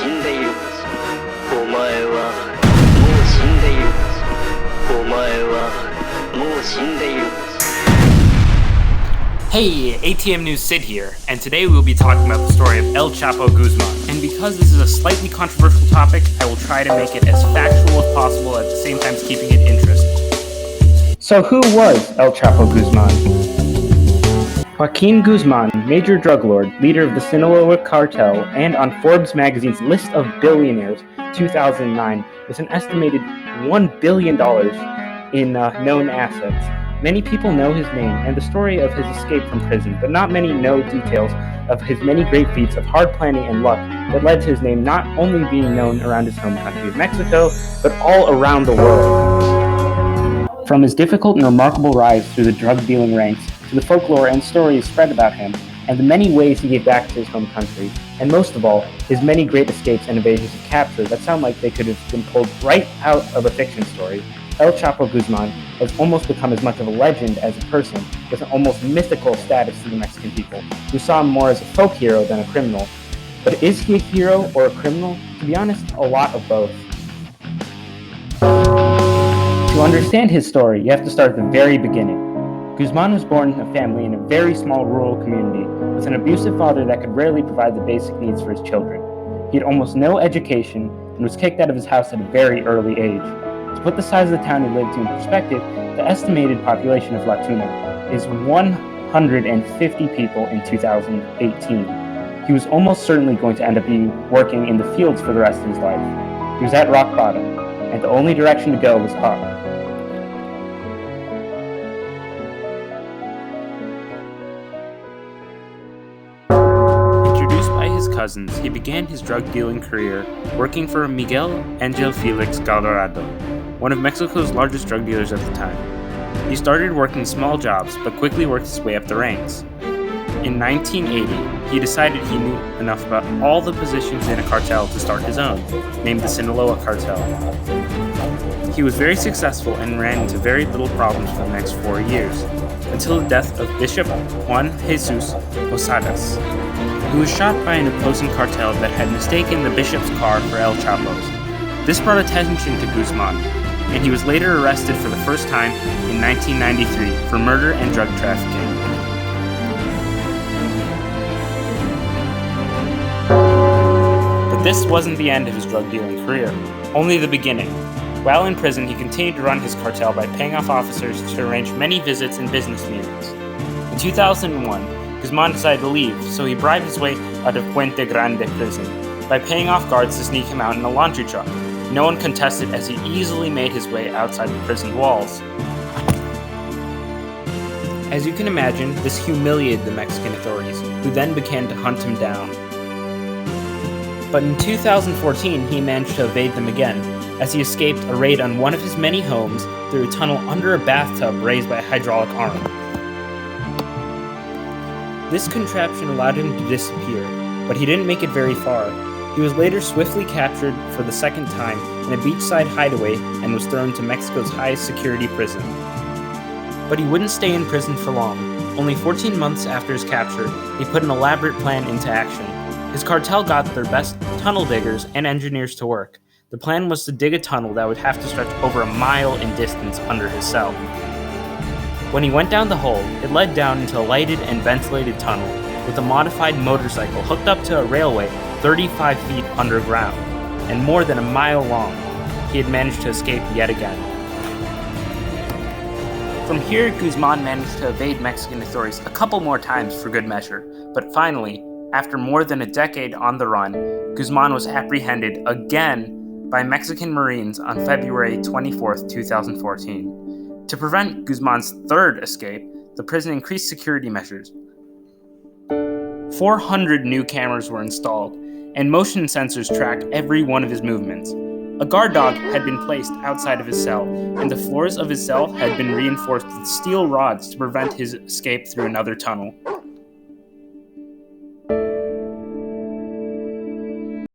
死んでいるはず。お前はもう死んでいるはず。お前はもう死んでいるはず。Hey, ATM News Sid here, and today we'll be talking about the story of El Chapo Guzman. And because this is a slightly controversial topic, I will try to make it as factual as possible at the same time keeping it interesting. So who was El Chapo Guzman? Joaquin Guzman, major drug lord, leader of the Sinaloa cartel, and on Forbes magazine's list of billionaires 2009 with an estimated $1 billion in known assets. Many people know his name and the story of his escape from prison, but not many know details of his many great feats of hard planning and luck that led to his name not only being known around his home country of Mexico, but all around the world. From his difficult and remarkable rise through the drug-dealing ranks, to the folklore and stories spread about him, and the many ways he gave back to his home country, and most of all, his many great escapes and evasions of capture that sound like they could have been pulled right out of a fiction story, El Chapo Guzman has almost become as much of a legend as a person, with an almost mythical status to the Mexican people, who saw him more as a folk hero than a criminal. But is he a hero or a criminal? To be honest, a lot of both. To understand his story, you have to start at the very beginning. Guzman was born in a family in a very small rural community, with an abusive father that could rarely provide the basic needs for his children. He had almost no education, and was kicked out of his house at a very early age. To put the size of the town he lived in perspective, the estimated population of La Tuna is 150 people in 2018. He was almost certainly going to end up working in the fields for the rest of his life. He was at rock bottom, and the only direction to go was up. Introduced by his cousins, he began his drug-dealing career working for Miguel Angel Felix Gallardo, one of Mexico's largest drug dealers at the time. He started working small jobs, but quickly worked his way up the ranks. In 1980, he decided he knew enough about all the positions in a cartel to start his own, named the Sinaloa cartel. He was very successful and ran into very little problems for the next 4 years, until the death of Bishop Juan Jesus Posadas, who was shot by an opposing cartel that had mistaken the bishop's car for El Chapo's. This brought attention to Guzman, and he was later arrested for the first time in 1993 for murder and drug trafficking. But this wasn't the end of his drug-dealing career, only the beginning. While in prison, he continued to run his cartel by paying off officers to arrange many visits and business meetings. In 2001, Guzman decided to leave, so he bribed his way out of Puente Grande prison by paying off guards to sneak him out in a laundry truck. No one contested as he easily made his way outside the prison walls. As you can imagine, this humiliated the Mexican authorities, who then began to hunt him down. But in 2014, he managed to evade them again, as he escaped a raid on one of his many homes through a tunnel under a bathtub raised by a hydraulic arm. This contraption allowed him to disappear, but he didn't make it very far. He was later swiftly captured for the second time in a beachside hideaway and was thrown to Mexico's highest security prison. But he wouldn't stay in prison for long. Only 14 months after his capture, he put an elaborate plan into action. His cartel got their best tunnel diggers and engineers to work. The plan was to dig a tunnel that would have to stretch over a mile in distance under his cell. When he went down the hole, it led down into a lighted and ventilated tunnel with a modified motorcycle hooked up to a railway 35 feet underground, and more than a mile long. He had managed to escape yet again. From here, Guzman managed to evade Mexican authorities a couple more times for good measure, but finally, after more than a decade on the run, Guzman was apprehended again by Mexican Marines on February 24, 2014. To prevent Guzman's third escape, the prison increased security measures. 400 new cameras were installed, and motion sensors tracked every one of his movements. A guard dog had been placed outside of his cell, and the floors of his cell had been reinforced with steel rods to prevent his escape through another tunnel.